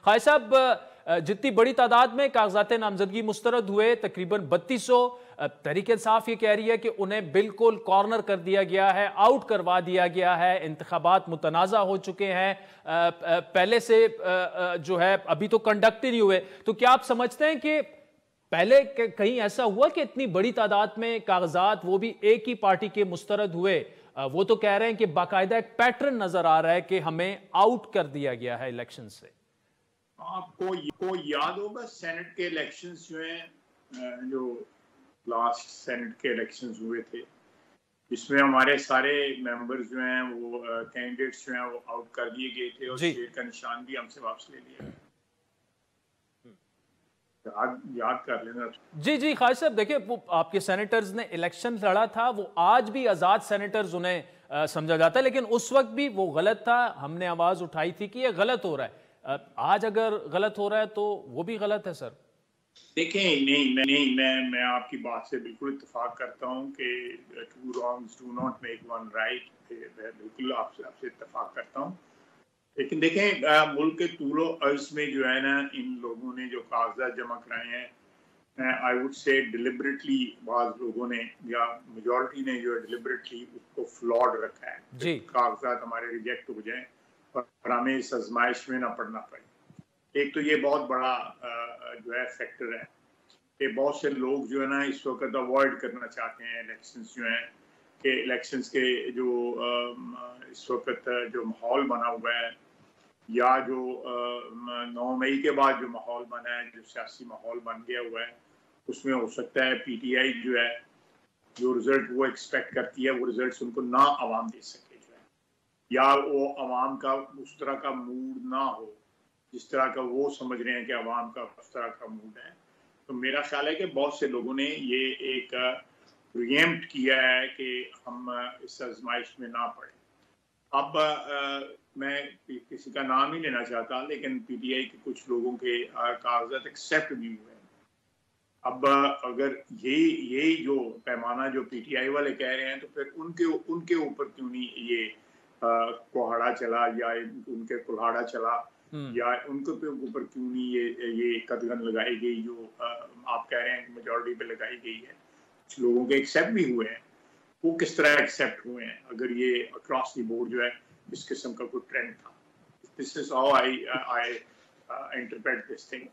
خواجہ صاحب جتنی بڑی تعداد میں کاغذات نامزدگی مسترد ہوئے، تقریباً 3200، تحریک انصاف یہ کہہ رہی ہے کہ انہیں بالکل کارنر کر دیا گیا ہے، آؤٹ کروا دیا گیا ہے، انتخابات متنازع ہو چکے ہیں، پہلے سے جو ہے ابھی تو کنڈکٹ ہی نہیں ہوئے. تو کیا آپ سمجھتے ہیں کہ پہلے کہیں ایسا ہوا کہ اتنی بڑی تعداد میں کاغذات وہ بھی ایک ہی پارٹی کے مسترد ہوئے؟ وہ تو کہہ رہے ہیں کہ باقاعدہ ایک پیٹرن نظر آ رہا ہے کہ ہمیں آؤٹ کر دیا گیا ہے الیکشن سے. آپ کو یاد ہوگا سینٹ کے الیکشنز جو ہیں، جو لاسٹ سینٹ کے الیکشنز ہوئے تھے، جس میں ہمارے سارے ممبرز جو ہیں وہ کینڈیڈیٹس جو ہیں وہ آؤٹ کر دیے گئے تھے اور شیر کا نشان بھی ہم سے واپس لے لیا. یاد کر لینا. جی خواجہ صاحب دیکھیں، وہ آپ کے سینیٹرز نے الیکشن لڑا تھا، وہ آج بھی آزاد سینیٹرز انہیں سمجھا جاتا ہے، لیکن اس وقت بھی وہ غلط تھا. ہم نے آواز اٹھائی تھی کہ یہ غلط ہو رہا ہے. آج اگر غلط ہو رہا ہے تو وہ بھی غلط ہے سر. دیکھیں میں آپ کی بات سے بالکل اتفاق کرتا ہوں کہ two wrongs do not make one right. بالکل آپ سے اتفاق کرتا ہوں. لیکن دیکھیں ملک کے طول و عرض میں جو ہے نا ان لوگوں نے جو کاغذات جمع کرائے ہیں، آئی وڈ سے ڈیلیبریٹلی بعض لوگوں نے یا میجورٹی نے جو ڈیلیبریٹلی اس کو فلاڈ رکھا ہے. کاغذات ہمارے ریجیکٹ ہو جائیں اور ہمیں اس آزمائش میں نہ پڑنا پڑے. ایک تو یہ بہت بڑا جو ہے فیکٹر ہے کہ بہت سے لوگ جو ہے نا اس وقت اوائڈ کرنا چاہتے ہیں الیکشنز جو ہیں، کہ الیکشنز کے جو اس وقت جو ماحول بنا ہوا ہے یا جو 9 مئی کے بعد جو ماحول بنا ہے، جو سیاسی ماحول بن گیا ہوا ہے، اس میں ہو سکتا ہے پی ٹی آئی جو ہے جو رزلٹ وہ ایکسپیکٹ کرتی ہے وہ رزلٹس ان کو نہ عوام دے سکے جو ہے، یا وہ عوام کا اس طرح کا موڈ نہ ہو جس طرح کا وہ سمجھ رہے ہیں کہ عوام کا اس طرح کا موڈ ہے. تو میرا خیال ہے کہ بہت سے لوگوں نے یہ ایک پریمپٹ کیا ہے کہ ہم اس آزمائش میں نہ پڑیں. اب میں کسی کا نام ہی لینا چاہتا، لیکن پی ٹی آئی کے کچھ لوگوں کے کاغذات ایکسیپٹ بھی ہوئے ہیں. اب اگر یہی جو پیمانہ جو پی ٹی آئی والے کہہ رہے ہیں تو پھر ان کے اوپر کیوں نہیں یہ کوہاڑا چلا یا ان کے کلہاڑا چلا یا ان کے اوپر کیوں نہیں یہ قدغن لگائی گئی جو آپ کہہ رہے ہیں میجورٹی پہ لگائی گئی ہے. کچھ لوگوں کے ایکسیپٹ بھی ہوئے ہیں. وہ کس طرح ایکسیپٹ ہوئے ہیں اگر یہ اکراس دی بورڈ جو ہے اس قسم کا کوئی ٹرینڈ تھا. This is how I interpret this thing.